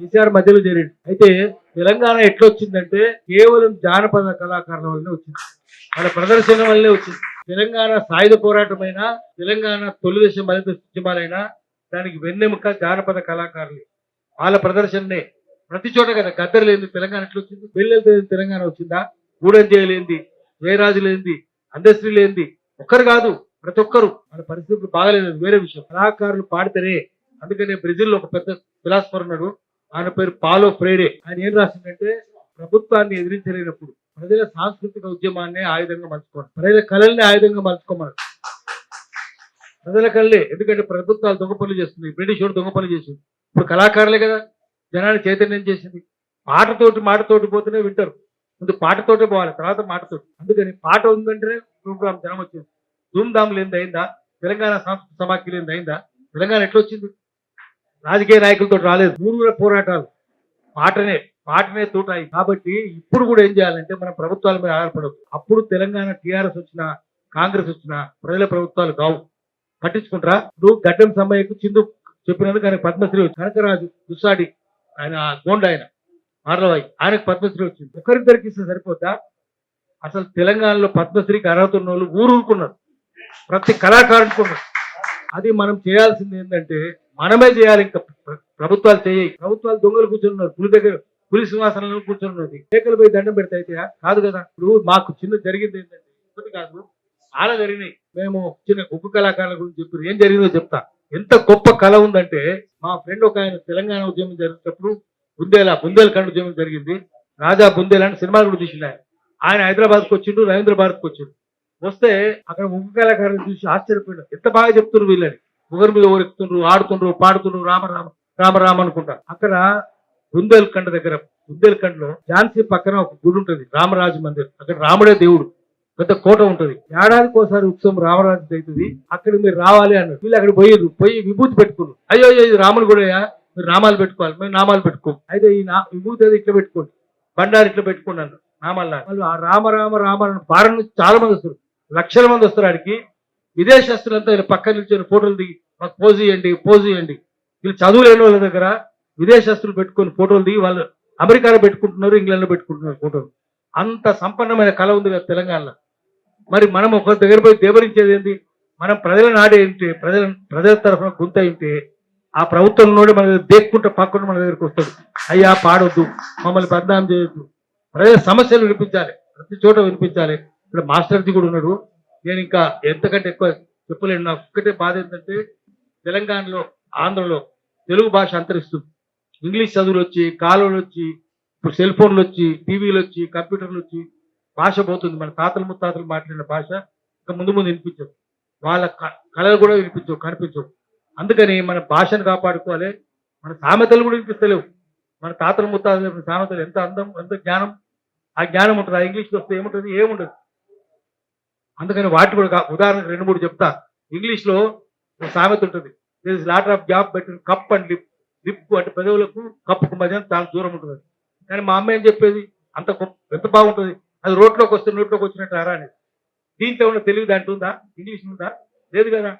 కేసీఆర్ మధ్యలో చేరాడు. అయితే తెలంగాణ ఎట్లొచ్చిందంటే కేవలం జానపద కళాకారుల వల్లనే వచ్చింది, వాళ్ళ ప్రదర్శన వల్లనే వచ్చింది. తెలంగాణ సాయుధ పోరాటమైనా, తెలంగాణ తొలిదశ మలిత ఉద్యమాలైనా దానికి వెన్నెముక జానపద కళాకారులు, వాళ్ళ ప్రదర్శననే. ప్రతి చోట కదా, గద్దరు లేని తెలంగాణ ఎట్లా వచ్చింది? పెళ్ళెళ్తే తెలంగాణ వచ్చిందా? గూడెంజయ లేనిది, జయరాజు లేనిది, అందశ్రీ లేనిది ఒక్కరు కాదు, ప్రతి ఒక్కరు. మన పరిస్థితులు బాగలేదు, వేరే విషయం. కళాకారులు పాడితేనే. అందుకనే బ్రెజిల్లో ఒక పెద్ద ఫిలాసఫర్ ఉన్నాడు, ఆయన పేరు పాలో ఫ్రైడే. ఆయన ఏం రాసిందంటే, ప్రభుత్వాన్ని ఎదిరించలేనప్పుడు ప్రజల సాంస్కృతిక ఉద్యమాన్ని ఆయుధంగా మలుచుకోవాలి, ప్రజల కళల్ని ఆయుధంగా మలుచుకోమన్నారు. ప్రజల కళలే, ఎందుకంటే ప్రభుత్వాలు దొంగ పనులు చేస్తుంది, బ్రిటిష్ వాడు దొంగ పనులు చేసింది. ఇప్పుడు కళాకారులే కదా జనాన్ని చైతన్యం చేసింది. పాటతోటి మాటతోటి పోతేనే వింటారు, ముందు పాటతోటే పోవాలి, తర్వాత మాటతోటి. అందుకని పాట ఉందంటేనే ప్రోగ్రామ్ జనం వచ్చింది. ధూమ్ధామ్ లేనిది అయిందా? తెలంగాణ సాంస్కృతిక సమాఖ్య లేనిది అయిందా? తెలంగాణ ఎట్లా వచ్చింది? రాజకీయ నాయకులతో రాలేదు, ఊరూర పోరాటాలు, పాటనే తోటాయి. కాబట్టి ఇప్పుడు కూడా ఏం చేయాలంటే మనం ప్రభుత్వాల మీద ఆధారపడదు. అప్పుడు తెలంగాణ టీఆర్ఎస్ వచ్చినా, కాంగ్రెస్ వచ్చినా ప్రజల ప్రభుత్వాలు కావు, పట్టించుకుంటారా? ఇప్పుడు గడ్డం సమ్మయ్యకు చిందు చెప్పినందుకు ఆయన పద్మశ్రీ వచ్చింది. కనకరాజు దుస్సాడి, ఆయన గోండ, ఆయన మార్లవాయి, ఆయనకు పద్మశ్రీ వచ్చింది. ఒకరిద్దరికి ఇస్తే సరిపోతా? అసలు తెలంగాణలో పద్మశ్రీకి అర్హత ఉన్న వాళ్ళు ఊరుకున్నారు, ప్రతి కళాకారుడుకున్నారు. అది మనం చేయాల్సింది ఏంటంటే మనమే చేయాలి. ఇంకా ప్రభుత్వాలు చేయాలి. ప్రభుత్వాలు దొంగలు కూర్చున్నారు, పులి దగ్గర పులి సింహాసనంలో కూర్చున్నది. లేఖలు పోయి దండం పెడితే అయితే కాదు కదా. ఇప్పుడు మాకు చిన్న జరిగింది ఏంటంటే, ఒకటి కాదు చాలా జరిగినాయి. మేము చిన్న గొప్ప కళాకారుల గురించి చెప్పారు, ఏం జరిగిందో చెప్తా. ఎంత గొప్ప కళ ఉందంటే, మా ఫ్రెండ్ ఒక ఆయన తెలంగాణ ఉద్యమం జరిగేటప్పుడు బుందేలఖండ్ ఉద్యమం జరిగింది. రాజా బుందేల్ అని సినిమాలు కూడా తీసిండు ఆయన హైదరాబాద్కి వచ్చిండు, రవీంద్ర భారత్కి వచ్చిండు. వస్తే అక్కడ ముగ్గు కళాకారులు చూసి ఆశ్చర్యపోయినా, ఎంత బాగా చెప్తున్నారు వీళ్ళని, ఒకరి మీద ఓరెక్కుతుండ్రు, ఆడుతుండ్రు, పాడుతుండ్రు, రామరామ రామరామ అనుకుంటా. అక్కడ బుందేల్ఖండ్ దగ్గర, బుందేల్ఖండ్ లో ఝాన్సీ పక్కన ఒక గుడి ఉంటుంది, రామరాజు మందిర్. అక్కడ రాముడే దేవుడు, పెద్ద కోట ఉంటుంది. ఏడాదికి ఒకసారి ఉత్సవం రామరాజు అవుతుంది, అక్కడ మీరు రావాలి అన్నారు. వీళ్ళు అక్కడ పోయి విభూతి పెట్టుకున్నారు. అయ్యో ఇది రాములు కూడా, మీరు నామాలు పెట్టుకోవాలి, మేము నామాలు పెట్టుకోం. అయితే ఈ విభూతి అది ఇట్లా పెట్టుకోండి, బండారు ఇట్లా పెట్టుకున్నాను నామాల. వాళ్ళు ఆ రామ రామ రామ భారత నుంచి చాలా మంది వస్తారు, లక్షల మంది వస్తారు. ఆడికి విదేశస్తులంతా వీళ్ళు పక్కన నుంచి ఫోటోలు దిగి మాకు పోజు ఇవ్వండి. వీళ్ళు చదువు లేని వాళ్ళ దగ్గర విదేశస్తులు పెట్టుకొని ఫోటోలు దిగి వాళ్ళు అమెరికాలో పెట్టుకుంటున్నారు, ఇంగ్లాండ్లో పెట్టుకుంటున్నారు ఫోటోలు. అంత సంపన్నమైన కళ ఉంది కదా తెలంగాణలో. మరి మనం ఒక దగ్గర పోయి దేవరించేది ఏంటి? మనం ప్రజల నాడే ఏంటి, ప్రజల తరఫున గుంత ఏంటి, ఆ ప్రభుత్వంలోనే మన దేక్కుంటే పక్కన మన దగ్గరికి వస్తాడు. అయ్యా పాడొద్దు, మమ్మల్ని బద్నాం చేయొద్దు, ప్రజల సమస్యలు వినిపించాలి, ప్రతి చోట వినిపించాలి. ఇక్కడ మాస్టర్జీ కూడా ఉన్నాడు. నేను ఇంకా ఎంతకంటే ఎక్కువ చెప్పలేను. నాకు ఒక్కటే బాధ ఏంటంటే, తెలంగాణలో, ఆంధ్రలో తెలుగు భాష అంతరిస్తుంది. ఇంగ్లీష్ చదువులు వచ్చి, కాలువలు వచ్చి, ఇప్పుడు సెల్ ఫోన్లు వచ్చి, టీవీలు వచ్చి, కంప్యూటర్లు వచ్చి భాష పోతుంది. మన తాతలు ముత్తాతలు మాట్లాడిన భాష ఇంకా ముందు వినిపించవు, వాళ్ళ కళలు కూడా కనిపించవు. అందుకని మన భాషను కాపాడుకోవాలి. మన సామెతలు కూడా వినిపిస్తలేవు. మన తాతలు ముత్తాతలు చెప్పిన సామెతలు ఎంత అందం, ఎంత జ్ఞానం, ఆ జ్ఞానం ఉంటుంది. ఆ ఇంగ్లీష్లో వస్తే ఏముంటుంది? ఏముండదు. అందుకని వాటి కూడా ఉదాహరణకు 2-3 చెప్తా. ఇంగ్లీష్లో ఒక సామెత ఉంటుంది, there is lot of gap between cup and lip. Lip అంటే పెదవులకు, కప్పుకు మధ్య చాలా దూరం ఉంటుంది. కానీ మా అమ్మ ఏం చెప్పేది, ఎంత బాగుంటుంది, అది రోట్లోకి వస్తే నోట్లోకి వచ్చినట్టు అరా అనేది. దీంట్లో ఉన్న తెలివి దాంట్లో ఉందా? ఇంగ్లీష్ ఉందా? లేదు కదా.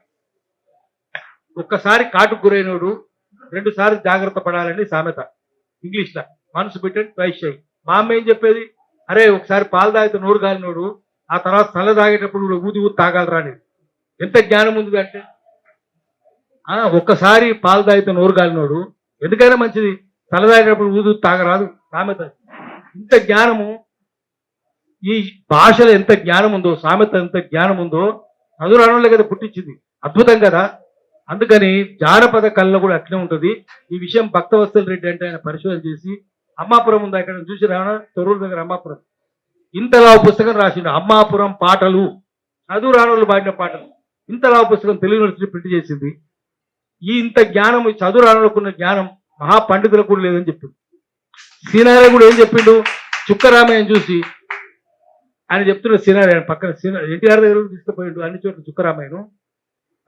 ఒక్కసారి కాటుకు గురైనోడు 2 సార్లు జాగ్రత్త పడాలని సామెత ఇంగ్లీష్లో. మనసు పెట్టండి, ట్రై చేయి. మా అమ్మ ఏం చెప్పేది, అరే ఒకసారి పాలు తాగితే నోరు కాలినోడు ఆ తర్వాత చల్ల తాగేటప్పుడు ఊది తాగాలరా అనేది. ఎంత జ్ఞానం ఉంది అంటే, ఒక్కసారి పాలు తాగితే నోరు కాలినోడు ఎందుకైనా మంచిది, చల్ల తాగేటప్పుడు ఊది తాగరాదు సామెత. ఇంత జ్ఞానము ఈ భాషలో, ఎంత జ్ఞానం ఉందో, సామెత ఎంత జ్ఞానం ఉందో చదువు రావడంలో కదా పుట్టించింది. అద్భుతం కదా. అందుకని జానపద కళలో కూడా అట్లే ఉంటుంది. ఈ విషయం భక్తవత్సల రెడ్డి అంటే ఆయన పరిశోధన చేసి, అమ్మాపురం ఉంది అక్కడ చూసి రావడం, తొర్రూరు దగ్గర అమ్మాపురం, ఇంతలా పుస్తకం రాసిండు. అమ్మాపురం పాటలు, చదువు రానోళ్ళు పాడిన పాటలు. ఇంతలా పుస్తకం తెలుగు యూనివర్సిటీ ప్రింట్ చేసింది. ఇంత జ్ఞానం, చదువు రానోళ్ళకున్న జ్ఞానం మహాపండితులకు కూడా లేదని చెప్పిండు. సీనారాయణ కూడా ఏం చెప్పిండు, చుక్కరామయ్యని చూసి ఆయన చెప్తున్న సీనారాయణ పక్కన ఎన్టీఆర్ దగ్గర తీసుకుపోయిండు అన్ని చోట్ల చుక్కరామయ్యను.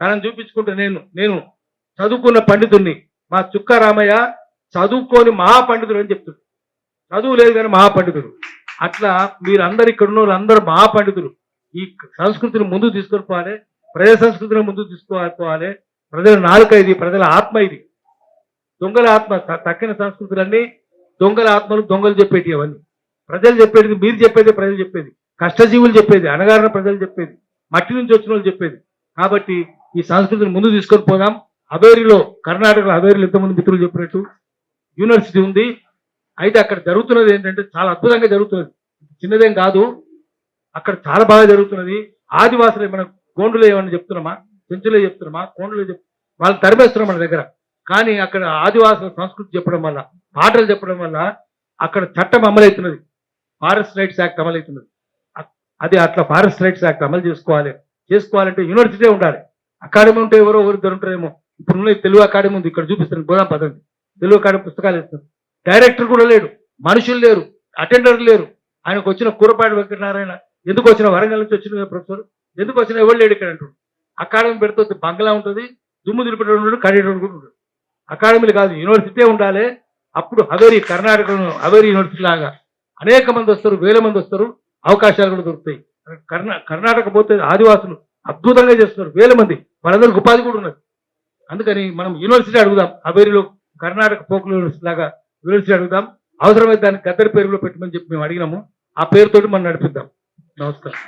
తనని చూపించుకుంటే నేను చదువుకున్న పండితుడిని, మా చుక్కరామయ్య చదువుకోని మహాపండితుడు అని చెప్తుడు. చదువు లేదు కానీ మహాపండితుడు. అట్లా మీరందరు ఇక్కడ ఉన్న వాళ్ళందరూ మహాపండితులు. ఈ సంస్కృతిని ముందుకు తీసుకొని పోవాలి, ప్రజల సంస్కృతిని ముందుకు తీసుకోవాలి. ప్రజల నాలుక ఇది, ప్రజల ఆత్మ ఇది. దొంగల ఆత్మ తక్కిన సంస్కృతులన్నీ దొంగల ఆత్మలు దొంగలు చెప్పేటి అవన్నీ. ప్రజలు చెప్పేది మీరు చెప్పేది, ప్రజలు చెప్పేది, కష్టజీవులు చెప్పేది, అణగారిన ప్రజలు చెప్పేది, మట్టి నుంచి వచ్చిన వాళ్ళు చెప్పేది. కాబట్టి ఈ సంస్కృతిని ముందు తీసుకొని పోదాం. హవేరిలో, కర్ణాటకలో హవేరిలో ఎంతమంది మిత్రులు చెప్పినట్టు యూనివర్సిటీ ఉంది. అయితే అక్కడ జరుగుతున్నది ఏంటంటే చాలా అద్భుతంగా జరుగుతున్నది, చిన్నదేం కాదు. అక్కడ చాలా బాగా జరుగుతున్నది. ఆదివాసులు మన గోండులో ఏమన్నా చెప్తున్నామా, చెంచులే చెప్తున్నామా, కోండులో వాళ్ళు తరిమేస్తున్నాం మన దగ్గర. కానీ అక్కడ ఆదివాసుల సంస్కృతి చెప్పడం వల్ల, పాటలు చెప్పడం వల్ల అక్కడ చట్టం అమలవుతున్నది. ఫారెస్ట్ రైట్స్ యాక్ట్ అమలవుతున్నది. అది అట్లా ఫారెస్ట్ రైట్స్ యాక్ట్ అమలు చేసుకోవాలంటే యూనివర్సిటీ ఉండాలి. అకాడమీ ఉంటే ఎవరో ఇద్దరు ఉంటారేమో. ఇప్పుడు తెలుగు అకాడమీ ఉంది, ఇక్కడ చూపిస్తాను, గోదాం పదండి. తెలుగు అకాడమీ పుస్తకాలు ఇస్తారు. డైరెక్టర్ కూడా లేడు, మనుషులు లేరు, అటెండర్లు లేరు. ఆయనకు వచ్చిన కూరపాటి వెంకటనారాయణ ఎందుకు వచ్చిన, వరంగల్ నుంచి వచ్చిన ప్రొఫెసర్ ఎందుకు వచ్చిన, ఎవరు లేడు ఇక్కడ అంటాడు. అకాడమీ పెడుతుంది, బంగ్లా ఉంటుంది, దుమ్ము దులిపేటోడు కడిగేటోడు కూడా ఉంటాడు. అకాడమీలు కాదు, యూనివర్సిటీ ఉండాలి. అప్పుడు హవేరి, కర్ణాటకలో హవేరి యూనివర్సిటీ లాగా అనేక మంది వస్తారు, వేల మంది వస్తారు, అవకాశాలు కూడా దొరుకుతాయి. కర్ణాటక పోతే ఆదివాసులు అద్భుతంగా చేస్తున్నారు, వేల మంది, వాళ్ళందరికీ ఉపాధి కూడా ఉన్నది. అందుకని మనం యూనివర్సిటీ అడుగుదాం, హవేరిలో కర్ణాటక ఫోక్ యూనివర్సిటీ లాగా యూనివర్సిటీ అడుగుదాం. అవసరమైతే దానికి గద్దరి పేరులో పెట్టమని చెప్పి మేము అడిగినాము. ఆ పేరుతోటి మనం నడిపిద్దాం. నమస్కారం.